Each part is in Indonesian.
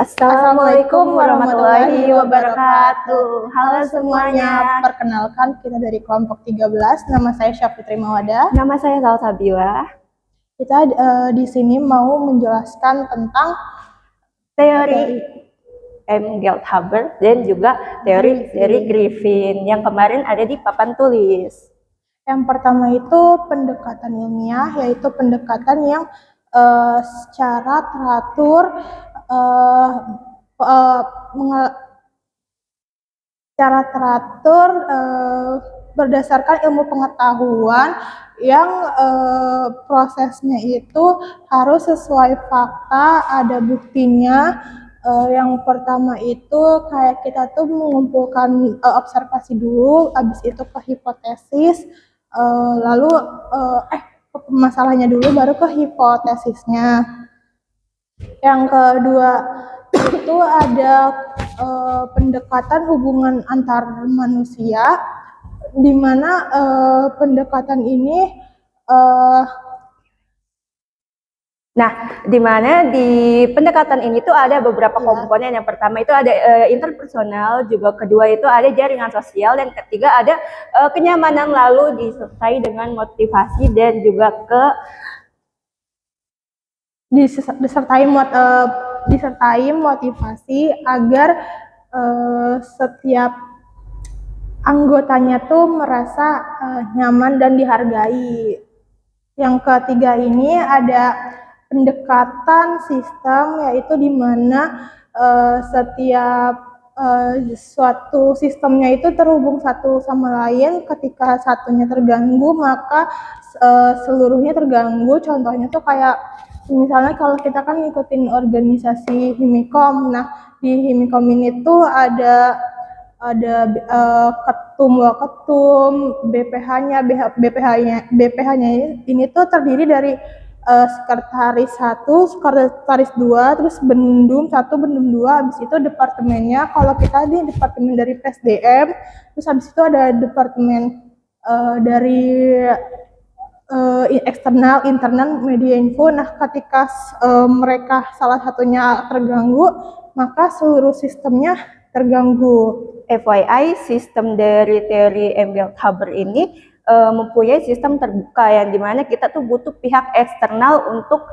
Assalamualaikum warahmatullahi wabarakatuh. Halo semuanya. Perkenalkan, kita dari kelompok 13. Nama saya Syafitri Mawada. Nama saya Salsabila. Kita di sini mau menjelaskan tentang teori Gelthaber dan juga teori dari Griffin yang kemarin ada di papan tulis. Yang pertama itu pendekatan ilmiah, yaitu pendekatan yang secara teratur berdasarkan ilmu pengetahuan yang prosesnya itu harus sesuai fakta, ada buktinya. Yang pertama itu kayak kita tuh mengumpulkan observasi dulu, habis itu ke hipotesis, lalu masalahnya dulu baru ke hipotesisnya. Yang kedua itu ada pendekatan hubungan antar manusia, di mana pendekatan ini di mana di pendekatan ini tuh ada beberapa komponen. Yang pertama itu ada interpersonal, juga kedua itu ada jaringan sosial, dan ketiga ada kenyamanan, lalu disertai dengan motivasi dan juga disertai motivasi agar setiap anggotanya tuh merasa nyaman dan dihargai. Yang ketiga ini ada pendekatan sistem, yaitu di mana setiap suatu sistemnya itu terhubung satu sama lain. Ketika satunya terganggu, maka seluruhnya terganggu. Contohnya tuh kayak misalnya kalau kita kan ngikutin organisasi Himikom. Nah, di Himikom ini tuh ada ketum, waketum, BPH-nya ini tuh terdiri dari sekretaris 1, sekretaris 2, terus bendum 1, bendum 2, habis itu departemennya. Kalau kita di departemen dari PSDM, terus habis itu ada departemen dari eksternal, internal, media info. Nah, ketika mereka salah satunya terganggu, maka seluruh sistemnya terganggu. FYI, sistem dari teori Gelthaber ini mempunyai sistem terbuka, yang dimana kita tuh butuh pihak eksternal untuk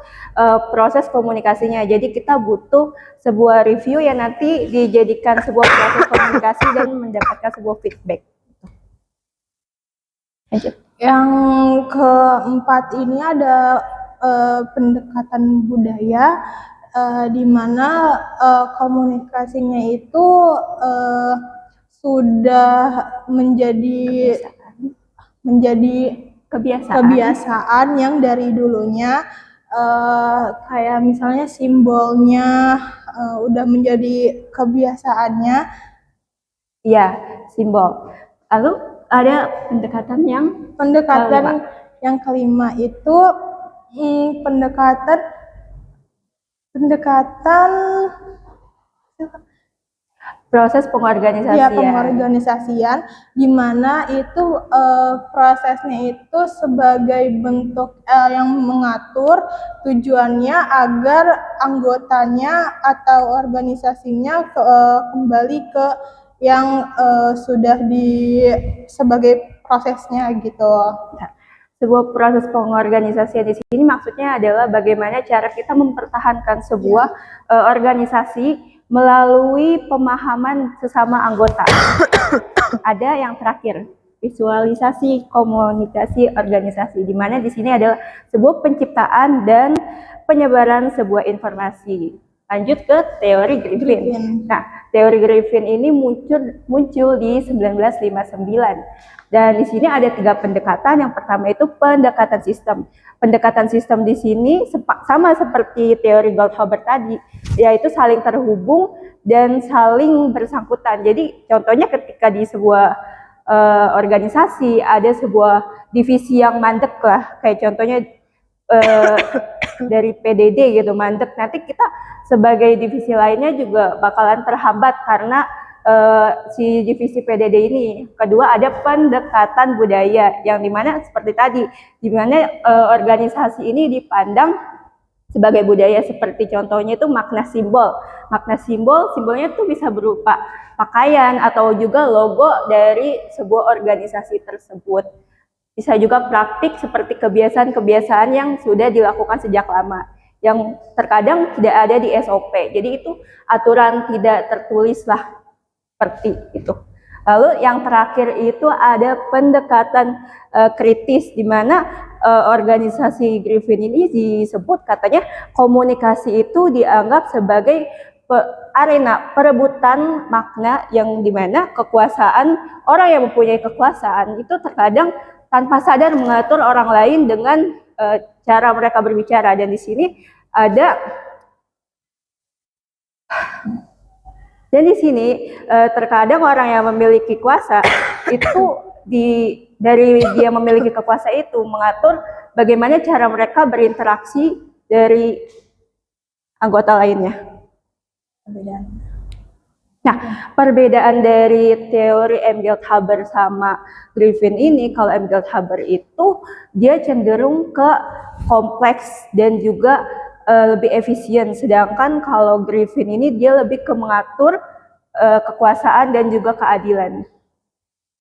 proses komunikasinya. Jadi kita butuh sebuah review yang nanti dijadikan sebuah proses komunikasi dan mendapatkan sebuah feedback. Lanjut. Yang keempat ini ada pendekatan budaya, di mana komunikasinya itu sudah menjadi kebiasaan yang dari dulunya, kayak misalnya simbolnya udah menjadi kebiasaannya. Ya, simbol. Lalu ada pendekatan yang kelima itu pendekatan proses pengorganisasian. Ya, pengorganisasian, di mana itu prosesnya itu sebagai bentuk yang mengatur, tujuannya agar anggotanya atau organisasinya kembali ke yang sudah sebagai prosesnya gitu. Nah, sebuah proses pengorganisasian di sini maksudnya adalah bagaimana cara kita mempertahankan sebuah organisasi melalui pemahaman sesama anggota. Ada yang terakhir, visualisasi komunikasi organisasi, di mana di sini adalah sebuah penciptaan dan penyebaran sebuah informasi. Lanjut ke teori Griffin. Nah, teori Griffin ini muncul di 1959. Dan di sini ada 3 pendekatan. Yang pertama itu pendekatan sistem. Pendekatan sistem di sini sama seperti teori Gelthaber tadi, yaitu saling terhubung dan saling bersangkutan. Jadi contohnya ketika di sebuah organisasi ada sebuah divisi yang mandek lah, kayak contohnya dari PDD gitu, mandek, nanti kita sebagai divisi lainnya juga bakalan terhambat karena si divisi PDD ini. Kedua ada pendekatan budaya, yang dimana seperti tadi, dimana organisasi ini dipandang sebagai budaya, seperti contohnya itu makna simbol. Makna simbolnya itu bisa berupa pakaian atau juga logo dari sebuah organisasi tersebut. Bisa juga praktik seperti kebiasaan-kebiasaan yang sudah dilakukan sejak lama, yang terkadang tidak ada di SOP. Jadi itu aturan tidak tertulis lah, seperti itu. Lalu yang terakhir itu ada pendekatan kritis, di mana organisasi Griffin ini disebut katanya komunikasi itu dianggap sebagai arena perebutan makna, yang dimana kekuasaan, orang yang mempunyai kekuasaan itu terkadang tanpa sadar mengatur orang lain dengan cara mereka berbicara. Dan di sini ada terkadang orang yang memiliki kuasa itu dari dia memiliki kekuasaan itu mengatur bagaimana cara mereka berinteraksi dari anggota lainnya. Nah, perbedaan dari teori Engelthaber sama Griffin ini, kalau Engelthaber itu dia cenderung ke kompleks dan juga lebih efisien, sedangkan kalau Griffin ini dia lebih ke mengatur kekuasaan dan juga keadilan.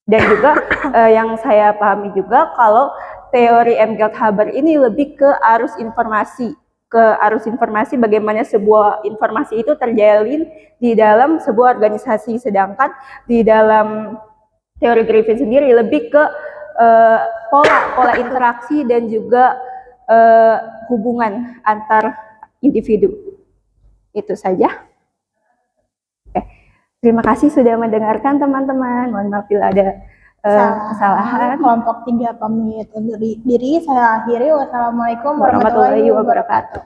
Dan juga yang saya pahami juga kalau teori Engelthaber ini lebih ke arus informasi, bagaimana sebuah informasi itu terjalin di dalam sebuah organisasi, sedangkan di dalam teori Griffin sendiri lebih ke pola interaksi dan juga hubungan antar individu. Itu saja. Oke. Terima kasih sudah mendengarkan teman-teman. Mohon maaf bila ada kesalahan. Kelompok 3 pamit undur diri. Saya akhiri. Wassalamualaikum Warahmatullahi wabarakatuh.